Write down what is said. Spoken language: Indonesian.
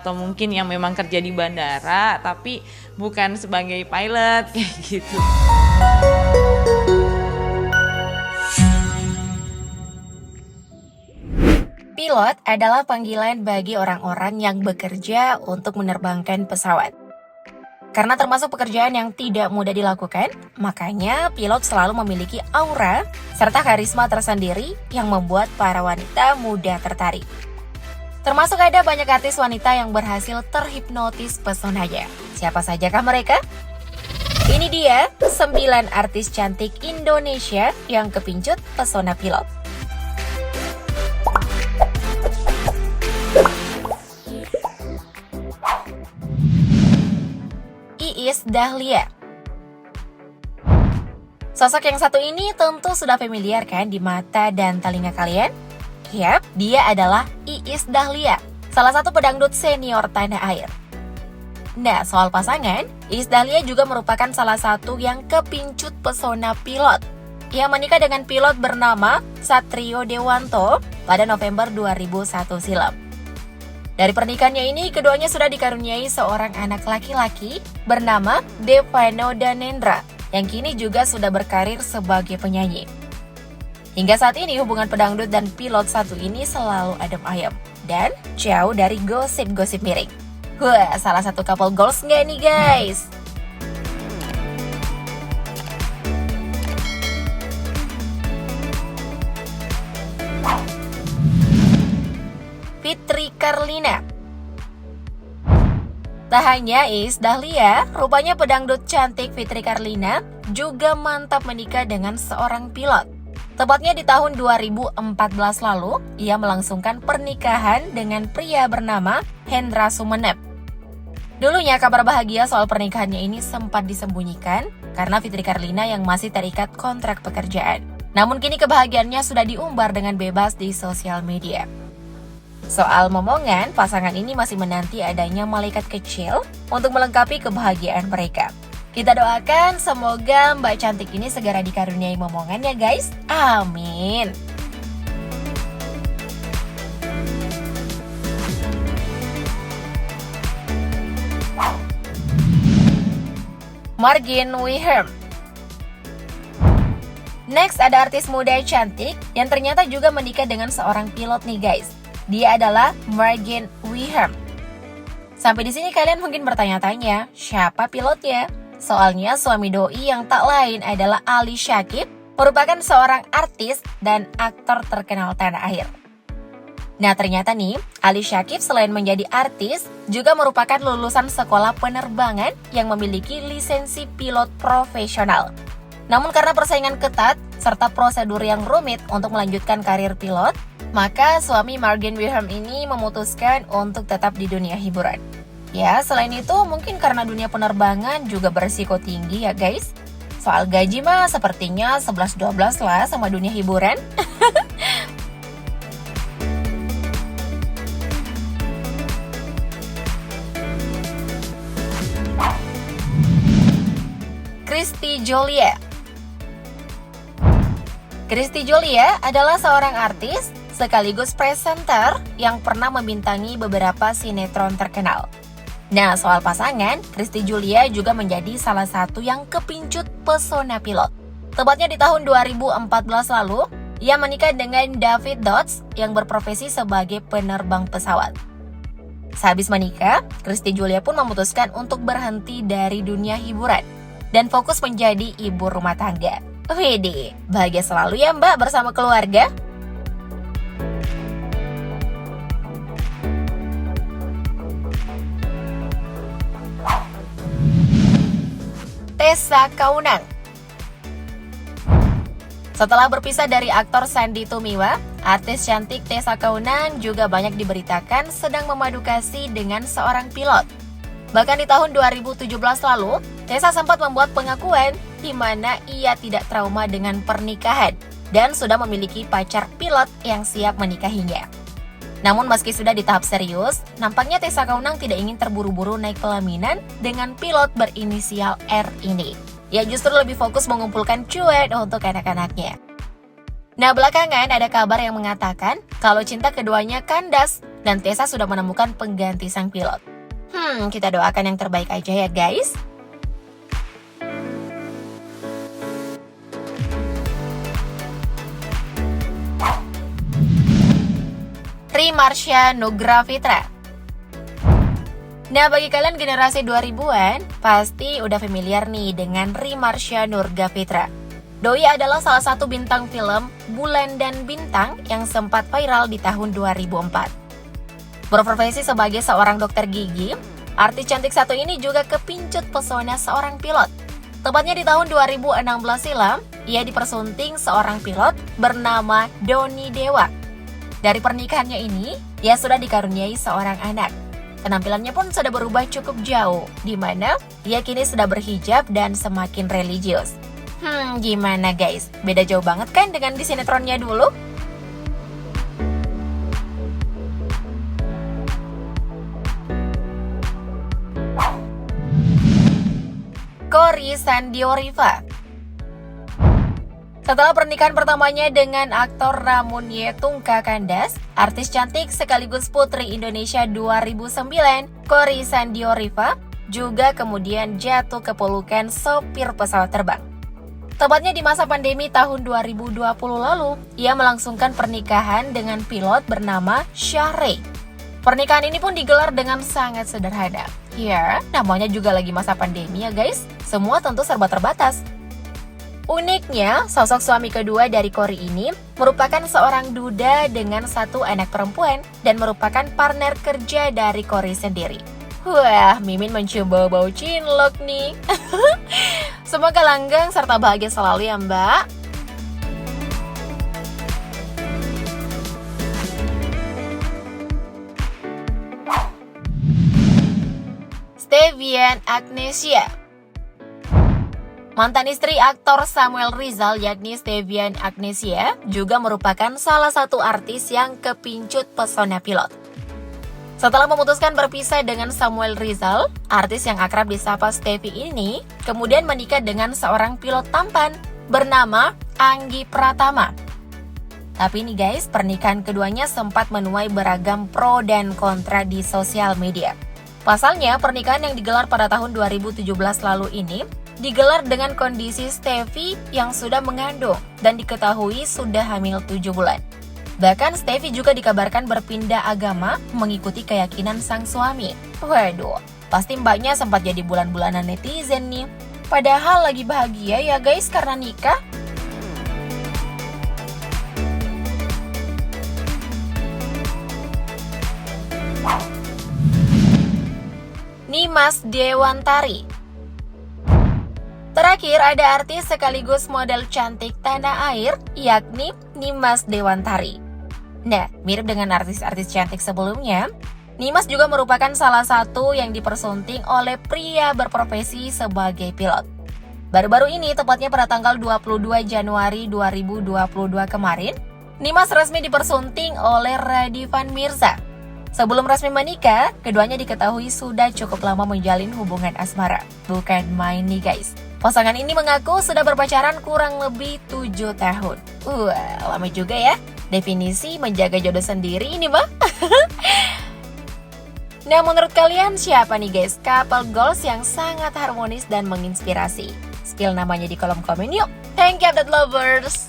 atau mungkin yang memang kerja di bandara tapi bukan sebagai pilot kayak gitu. Pilot adalah panggilan bagi orang-orang yang bekerja untuk menerbangkan pesawat. Karena termasuk pekerjaan yang tidak mudah dilakukan, makanya pilot selalu memiliki aura serta karisma tersendiri yang membuat para wanita mudah tertarik. Termasuk ada banyak artis wanita yang berhasil terhipnotis pesonanya. Siapa sajakah mereka? Ini dia 9 artis cantik Indonesia yang kepincut pesona pilot. Iis Dahlia. Sosok yang satu ini tentu sudah familiar kan di mata dan telinga kalian? Yap, dia adalah Iis Dahlia, salah satu pedangdut senior tanah air. Nah, soal pasangan, Iis Dahlia juga merupakan salah satu yang kepincut pesona pilot. Ia menikah dengan pilot bernama Satrio Dewanto pada November 2001 silam. Dari pernikahannya ini, keduanya sudah dikaruniai seorang anak laki-laki bernama Devano Danendra, yang kini juga sudah berkarir sebagai penyanyi. Hingga saat ini, hubungan pedangdut dan pilot satu ini selalu adem ayem dan jauh dari gosip-gosip miring. Wah, salah satu couple goals nggak nih guys? Fitri Karlina. Tak hanya Iis Dahlia, rupanya pedangdut cantik Fitri Karlina juga mantap menikah dengan seorang pilot. Tepatnya di tahun 2014 lalu, ia melangsungkan pernikahan dengan pria bernama Hendra Sumeneb. Dulunya kabar bahagia soal pernikahannya ini sempat disembunyikan karena Fitri Karlina yang masih terikat kontrak pekerjaan. Namun kini kebahagiaannya sudah diumbar dengan bebas di sosial media. Soal momongan, pasangan ini masih menanti adanya malaikat kecil untuk melengkapi kebahagiaan mereka. Kita doakan semoga Mbak cantik ini segera dikaruniai momongan ya guys. Amin. Margin Wihem. Next ada artis muda cantik yang ternyata juga menikah dengan seorang pilot nih guys. Dia adalah Margin Wihem. Sampai di sini kalian mungkin bertanya-tanya, siapa pilotnya? Soalnya suami doi yang tak lain adalah Ali Syakib, merupakan seorang artis dan aktor terkenal tanah air. Nah ternyata nih, Ali Syakib selain menjadi artis, juga merupakan lulusan sekolah penerbangan yang memiliki lisensi pilot profesional. Namun karena persaingan ketat, serta prosedur yang rumit untuk melanjutkan karir pilot, maka suami Margin Wihem ini memutuskan untuk tetap di dunia hiburan. Ya, selain itu mungkin karena dunia penerbangan juga berisiko tinggi ya guys. Soal gaji mah sepertinya 11-12 lah sama dunia hiburan. Christy Jolia. Christy Jolia adalah seorang artis sekaligus presenter yang pernah membintangi beberapa sinetron terkenal. Nah, soal pasangan, Christy Jolia juga menjadi salah satu yang kepincut pesona pilot. Tepatnya di tahun 2014 lalu, ia menikah dengan David Dodds yang berprofesi sebagai penerbang pesawat. Sehabis menikah, Christy Jolia pun memutuskan untuk berhenti dari dunia hiburan dan fokus menjadi ibu rumah tangga. Wede, bahagia selalu ya Mbak bersama keluarga. Tessa Kaunang. Setelah berpisah dari aktor Sandy Tumiwa, artis cantik Tessa Kaunang juga banyak diberitakan sedang memadu kasih dengan seorang pilot. Bahkan di tahun 2017 lalu, Tessa sempat membuat pengakuan di mana ia tidak trauma dengan pernikahan dan sudah memiliki pacar pilot yang siap menikahinya. Namun meski sudah di tahap serius, nampaknya Tessa Kaunang tidak ingin terburu-buru naik pelaminan dengan pilot berinisial R ini. Ia justru lebih fokus mengumpulkan cuan untuk anak-anaknya. Nah, belakangan ada kabar yang mengatakan kalau cinta keduanya kandas dan Tessa sudah menemukan pengganti sang pilot. Kita doakan yang terbaik aja ya guys. Rimarsya Nugrafitra. Nah, bagi kalian generasi 2000-an, pasti udah familiar nih dengan Rimarsya Nugrafitra. Doi adalah salah satu bintang film Bulan dan Bintang yang sempat viral di tahun 2004. Berprofesi sebagai seorang dokter gigi, artis cantik satu ini juga kepincut pesona seorang pilot. Tepatnya di tahun 2016 silam, ia dipersunting seorang pilot bernama Doni Dewa. Dari pernikahannya ini, ia sudah dikaruniai seorang anak. Penampilannya pun sudah berubah cukup jauh, di mana ia kini sudah berhijab dan semakin religius. Gimana guys? Beda jauh banget kan dengan di sinetronnya dulu? Cory Sandioriva. Setelah pernikahan pertamanya dengan aktor Ramon Yetungka Kandas, artis cantik sekaligus Putri Indonesia 2009, Cory Sandioriva, juga kemudian jatuh ke pelukan sopir pesawat terbang. Tepatnya di masa pandemi tahun 2020 lalu, ia melangsungkan pernikahan dengan pilot bernama Syahre. Pernikahan ini pun digelar dengan sangat sederhana. Ya, namanya juga lagi masa pandemi ya guys, semua tentu serba terbatas. Uniknya, sosok suami kedua dari Cory ini merupakan seorang duda dengan satu anak perempuan dan merupakan partner kerja dari Cory sendiri. Wah, Mimin mencium bau-bau cinlok nih. Semoga langgeng serta bahagia selalu ya Mbak. Stevian Agnesia. Mantan istri aktor Samuel Rizal yakni Stevian Agnesia juga merupakan salah satu artis yang kepincut pesona pilot. Setelah memutuskan berpisah dengan Samuel Rizal, artis yang akrab disapa Stevie ini kemudian menikah dengan seorang pilot tampan bernama Anggi Pratama. Tapi nih guys, pernikahan keduanya sempat menuai beragam pro dan kontra di sosial media. Pasalnya, pernikahan yang digelar pada tahun 2017 lalu ini digelar dengan kondisi Stevie yang sudah mengandung dan diketahui sudah hamil 7 bulan. Bahkan Stevie juga dikabarkan berpindah agama mengikuti keyakinan sang suami. Waduh, pasti mbaknya sempat jadi bulan-bulanan netizen nih. Padahal lagi bahagia ya guys karena nikah. Nimas Dewantari. Terakhir ada artis sekaligus model cantik tanah air yakni Nimas Dewantari. Nah, mirip dengan artis-artis cantik sebelumnya, Nimas juga merupakan salah satu yang dipersunting oleh pria berprofesi sebagai pilot. Baru-baru ini, tepatnya pada tanggal 22 Januari 2022 kemarin, Nimas resmi dipersunting oleh Radivan Mirza. Sebelum resmi menikah, keduanya diketahui sudah cukup lama menjalin hubungan asmara. Bukan main nih guys. Pasangan ini mengaku sudah berpacaran kurang lebih 7 tahun. Lama juga ya. Definisi menjaga jodoh sendiri ini mah. Nah, menurut kalian siapa nih guys couple goals yang sangat harmonis dan menginspirasi? Spill namanya di kolom komen yuk. Thank you update lovers.